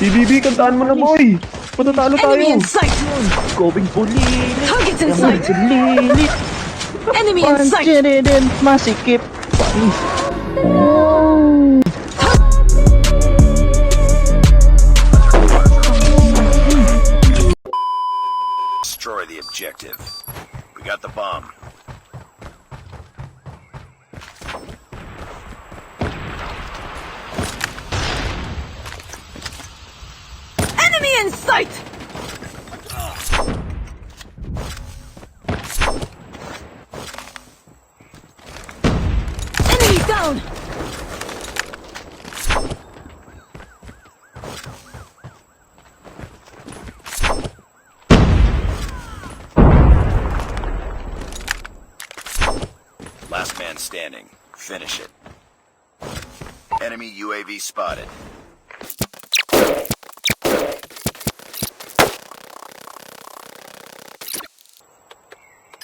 BBB, kantaan mo na, boy! Patatalo tayo! Enemy in sight! Going bulilit. Targets in sight! Bulilit. Enemy in sight! Panchirinin, masikip. Destroy the objective. We got the bomb. Enemy in sight! Enemy down! Last man standing. Finish it. Enemy UAV spotted.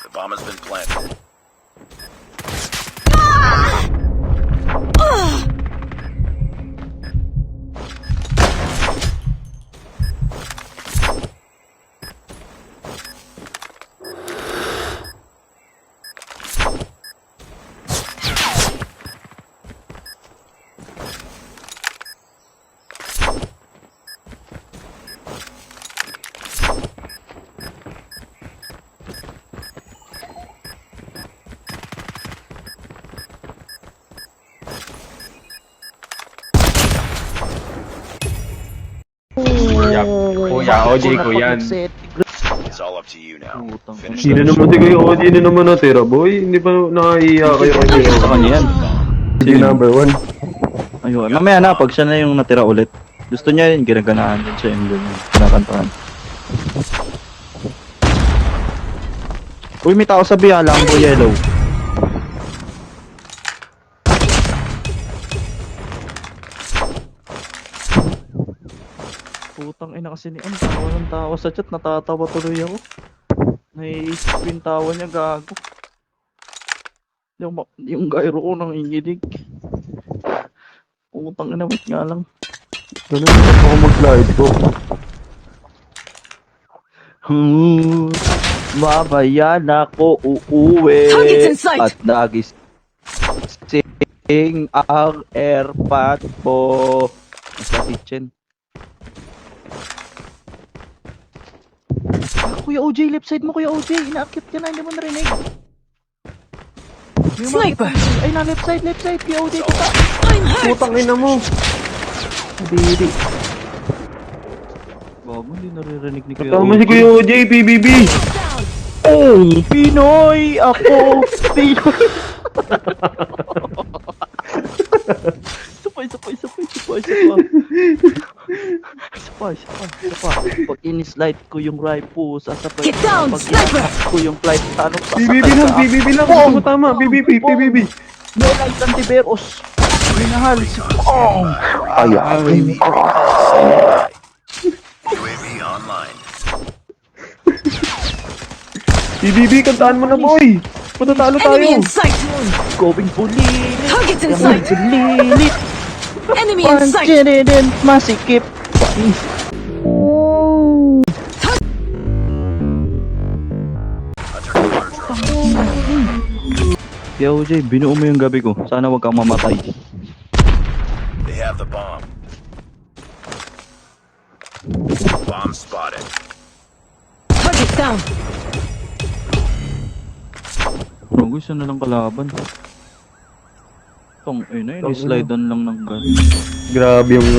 The bomb has been planted. Kuya, OJ ko yan. It's all up to you now. Finish Sino naman di kayo OJ na naman natira, boy? Hindi pa nakaiya kayo OJ? Sa kanya yan. Hindi number 1. Ayun. Mamaya na, pag siya na yung natira ulit. Gusto niya yun, ginaganahan din siya yung ganyan. Kinakantahan. Uy, may tao sa biya, Lambo Yellow. Putang ina kasi ni tawa ng tawa sa chat, natatawa tuloy ako. Naiisip yung tawa niya, gago. Yung gyro ko nang inginig. Putang ina, wait nga lang. Ganun na ako mag-slide ko. Babayan ako uuwi Targets in sight! at nagising ang airpot po. Nasa kitchen. Kuya OJ, left side mo Kuya OJ. Inaakit ka na, hindi mo narinig. Yung Sniper! Ay na, left side, Kuya OJ, kita. I'm hurt! Putang ina mo! Didi. Bago, hindi naririnig ni Kuya Tama OJ. si Kuya OJ, PBB! Oh, Pinoy! Ako, Pinoy! Isa pa. Pag in-slide ko yung rifle, sasapay Get down, pag sniper! ko yung flight, tanong PBB lang! Tama, PBB! No light antiveros. Minahal si Kong. UAV online. PBB, kantaan mo na, boy! Patatalo Enemy tayo! in sight! Going bulilit. Targets in sight! Bulilit. Enemy in sight! Panchirinin, masikip. Yo, OJ, binuo mo yung gabi ko. Sana wag kang mamatay. They have the bomb. Bomb spotted. Target down! Bro, gusto na lang kalaban. Tong, na yun, slide on lang ng gun. Grabe yung